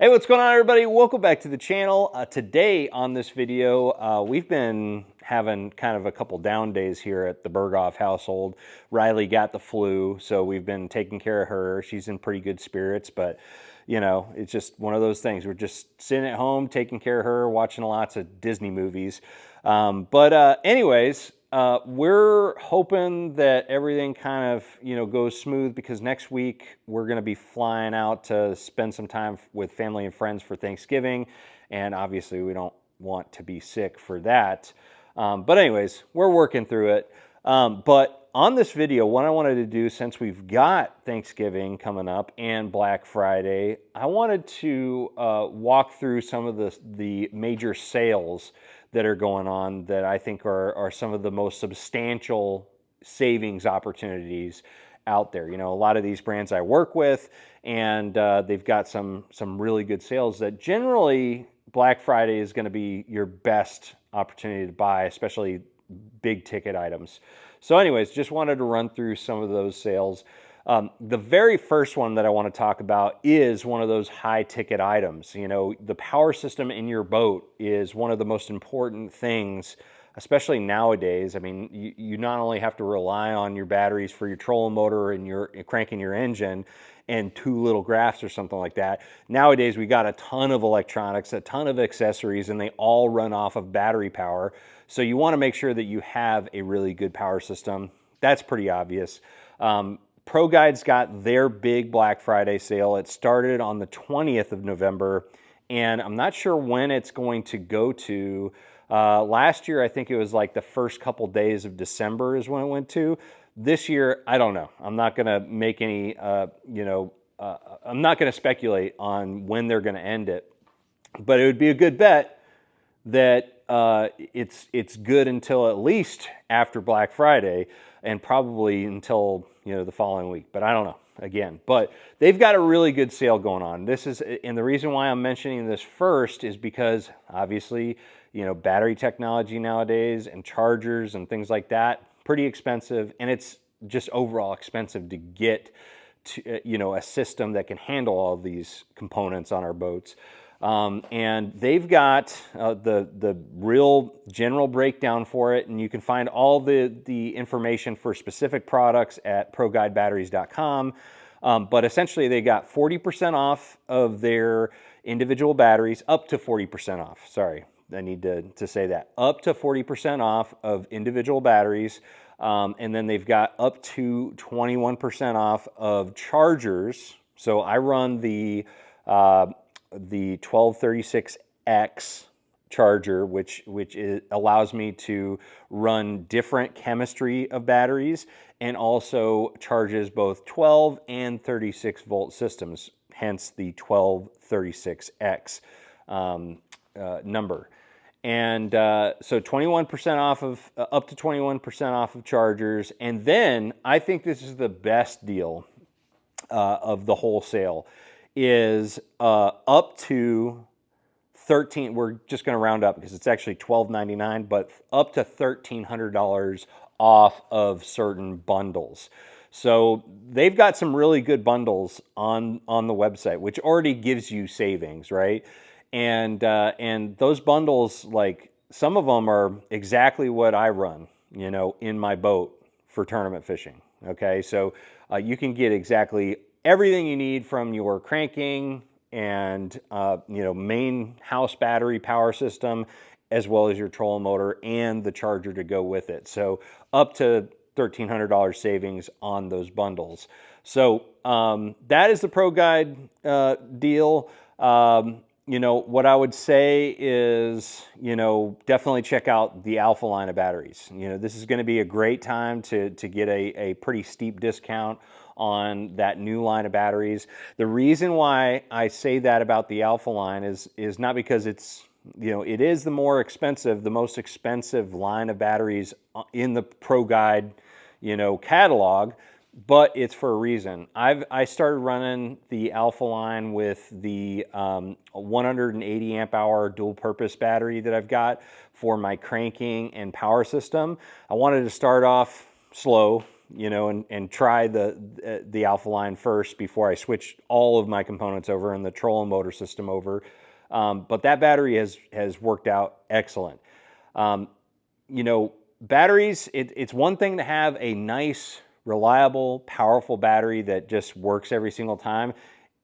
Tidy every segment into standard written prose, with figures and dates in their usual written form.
Hey, what's going on, everybody? Welcome back to the channel. Today on this video, we've been having kind of a couple down days here at the Burghoff household. Riley got the flu, so we've been taking care of her. She's in pretty good spirits, but you know, it's just one of those things. We're just sitting at home, taking care of her, watching lots of Disney movies. Anyways, we're hoping that everything kind of, goes smooth, because next week we're going to be flying out to spend some time with family and friends for Thanksgiving. And obviously we don't want to be sick for that. But anyways, we're working through it. But on this video, what I wanted to do, since we've got Thanksgiving coming up and Black Friday, I wanted to walk through some of the major sales that are going on that I think are some of the most substantial savings opportunities out there. You know, a lot of these brands I work with, and they've got some really good sales that generally Black Friday is going to be your best opportunity to buy, especially big ticket items. So anyways, just wanted to run through some of those sales. The very first one that I want to talk about is one of those high ticket items. You know, the power system in your boat is one of the most important things, especially nowadays. I mean, you not only have to rely on your batteries for your trolling motor and your cranking your engine and two little graphs or something like that. Nowadays, we got a ton of electronics, a ton of accessories, and they all run off of battery power. So you want to make sure that you have a really good power system. That's pretty obvious. ProGuide's got their big Black Friday sale. It started on the 20th of November, and I'm not sure when it's going to go to. Last year, I think it was like the first couple days of December is when it went to. This year, I don't know. I'm not going to make any, I'm not going to speculate on when they're going to end it. But it would be a good bet that it's good until at least after Black Friday, and probably until, the following week. But I don't know, again. But they've got a really good sale going on. And the reason why I'm mentioning this first is because, obviously, battery technology nowadays and chargers and things like that, pretty expensive, and it's just overall expensive to get to, a system that can handle all these components on our boats. And they've got the real general breakdown for it, and you can find all the information for specific products at ProGuideBatteries.com. But essentially, they got 40% off of their individual batteries, up to 40% off. Sorry, I need to say that. Up to 40% off of individual batteries. And then they've got up to 21% off of chargers. So I run the 1236X charger, which allows me to run different chemistry of batteries, and also charges both 12 and 36 volt systems, hence the 1236X number. And so 21% off of, up to 21% off of chargers. And then I think this is the best deal of the whole sale, is up to 13, we're just going to round up because it's actually $12.99, but up to $1,300 off of certain bundles. So they've got some really good bundles on the website, which already gives you savings, right? And those bundles, like, some of them are exactly what I run, in my boat for tournament fishing. Okay, so you can get exactly everything you need from your cranking and main house battery power system, as well as your trolling motor and the charger to go with it. So up to $1,300 savings on those bundles. So that is the ProGuide deal. What I would say is, definitely check out the Alpha line of batteries. This is going to be a great time to get a pretty steep discount on that new line of batteries. The reason why I say that about the Alpha line is not because it's, it is the most expensive line of batteries in the ProGuide, catalog, but it's for a reason. I started running the Alpha line with the 180 amp hour dual purpose battery that I've got for my cranking and power system. I wanted to start off slow, you know, and try the Alpha line first before I switched all of my components over and the trolling motor system over. But that battery has worked out excellent. You know, batteries, it's one thing to have a nice, reliable, powerful battery that just works every single time.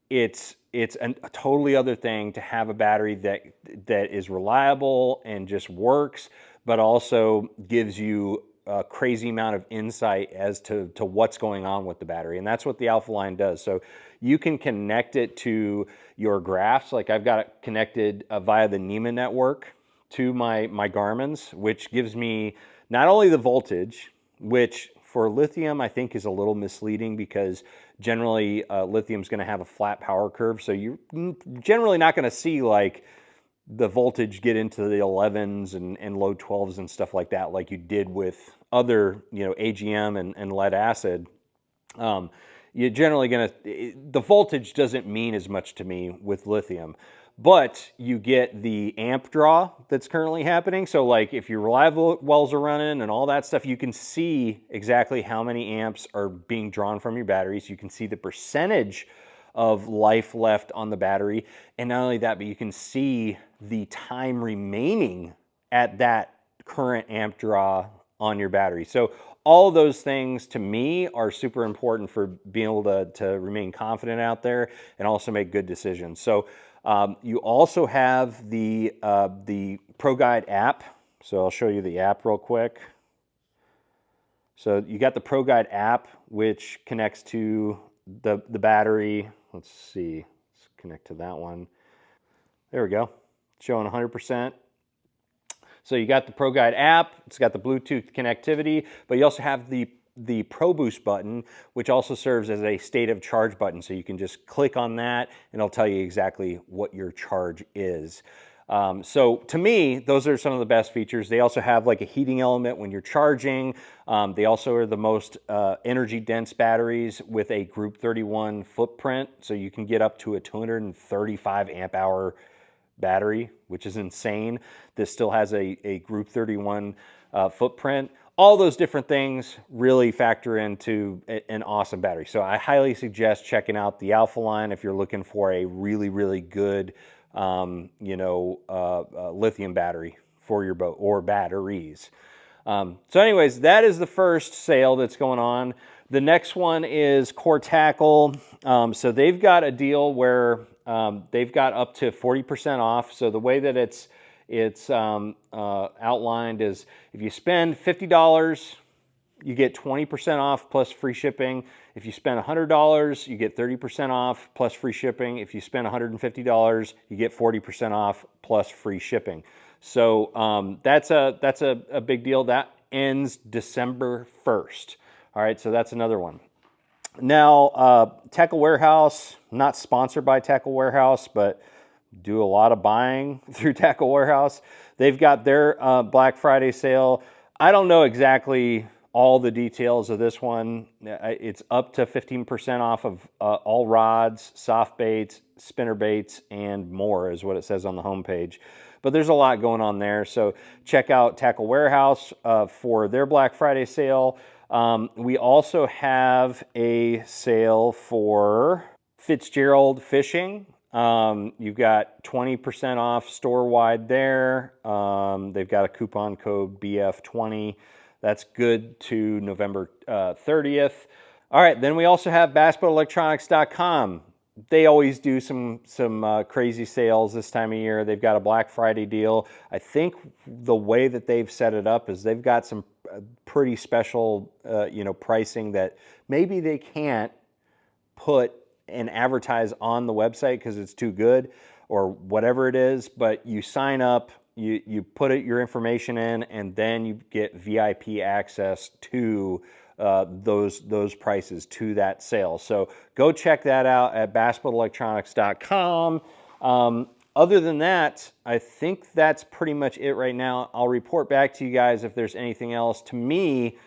It's a totally other thing to have a battery that is reliable and just works, but also gives you a crazy amount of insight as to what's going on with the battery. And that's what the Alpha line does. So you can connect it to your graphs. Like I've got it connected via the NEMA network to my Garmin's, which gives me not only the voltage, which for lithium I think is a little misleading because generally lithium is going to have a flat power curve. So you're generally not going to see like the voltage get into the 11s and low 12s and stuff like that, like you did with other, you know, AGM and lead acid. You're generally going to, the voltage doesn't mean as much to me with lithium, but you get the amp draw that's currently happening. So like if your reliable wells are running and all that stuff, you can see exactly how many amps are being drawn from your batteries. You can see the percentage of life left on the battery. And not only that, but you can see the time remaining at that current amp draw on your battery. So all of those things to me are super important for being able to remain confident out there and also make good decisions. So you also have the ProGuide app. So I'll show you the app real quick. So you got the ProGuide app, which connects to the battery. Let's see, let's connect to that one. There we go, showing 100%. So you got the ProGuide app, it's got the Bluetooth connectivity, but you also have the Pro Boost button, which also serves as a state of charge button. So you can just click on that and it'll tell you exactly what your charge is. So to me, those are some of the best features. They also have like a heating element when you're charging. They also are the most energy dense batteries with a Group 31 footprint. So you can get up to a 235 amp hour battery, which is insane. This still has a Group 31 footprint. All those different things really factor into an awesome battery. So I highly suggest checking out the Alpha line if you're looking for a really, really good lithium battery for your boat or batteries. So anyways, that is the first sale that's going on. The next one is Core Tackle. So they've got a deal where they've got up to 40% off. So the way that it's outlined is if you spend $50, you get 20% off plus free shipping. If you spend $100, you get 30% off plus free shipping. If you spend $150, you get 40% off plus free shipping. So that's a big deal. That ends December 1st. All right, so that's another one. Now, Tackle Warehouse, not sponsored by Tackle Warehouse, but do a lot of buying through Tackle Warehouse. They've got their Black Friday sale. I don't know exactly all the details of this one. It's up to 15% off of all rods, soft baits, spinner baits, and more is what it says on the homepage. But there's a lot going on there. So check out Tackle Warehouse for their Black Friday sale. We also have a sale for Fitzgerald Fishing. You've got 20% off store-wide there. They've got a coupon code BF20. That's good to November 30th. All right, then we also have BassboatElectronics.com. They always do some crazy sales this time of year. They've got a Black Friday deal. I think the way that they've set it up is they've got some pretty special pricing that maybe they can't put and advertise on the website because it's too good or whatever it is, but you sign up, you put your information in, and then you get VIP access to those prices to that sale. So go check that out at BassboatElectronics.com. Other than that, I think that's pretty much it right now. I'll report back to you guys if there's anything else. To me,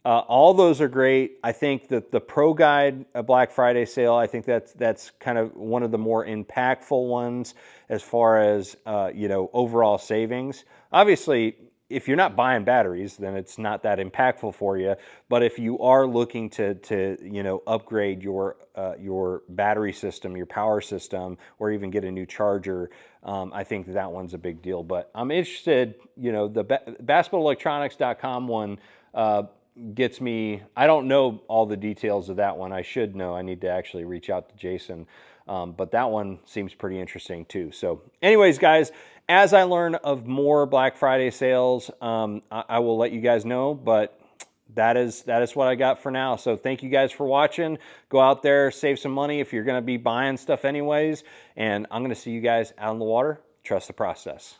all those are great. I think that the ProGuide Black Friday sale, I think that's kind of one of the more impactful ones as far as overall savings. Obviously, if you're not buying batteries, then it's not that impactful for you. But if you are looking to you know, upgrade your battery system, your power system, or even get a new charger, I think that one's a big deal. But I'm interested, you know, the BassboatElectronics.com one gets me. I don't know all the details of that one. I should know. I need to actually reach out to Jason. But that one seems pretty interesting too. So anyways, guys, as I learn of more Black Friday sales, I will let you guys know, but that is what I got for now. So thank you guys for watching. Go out there, save some money if you're going to be buying stuff anyways, and I'm going to see you guys out on the water. Trust the process.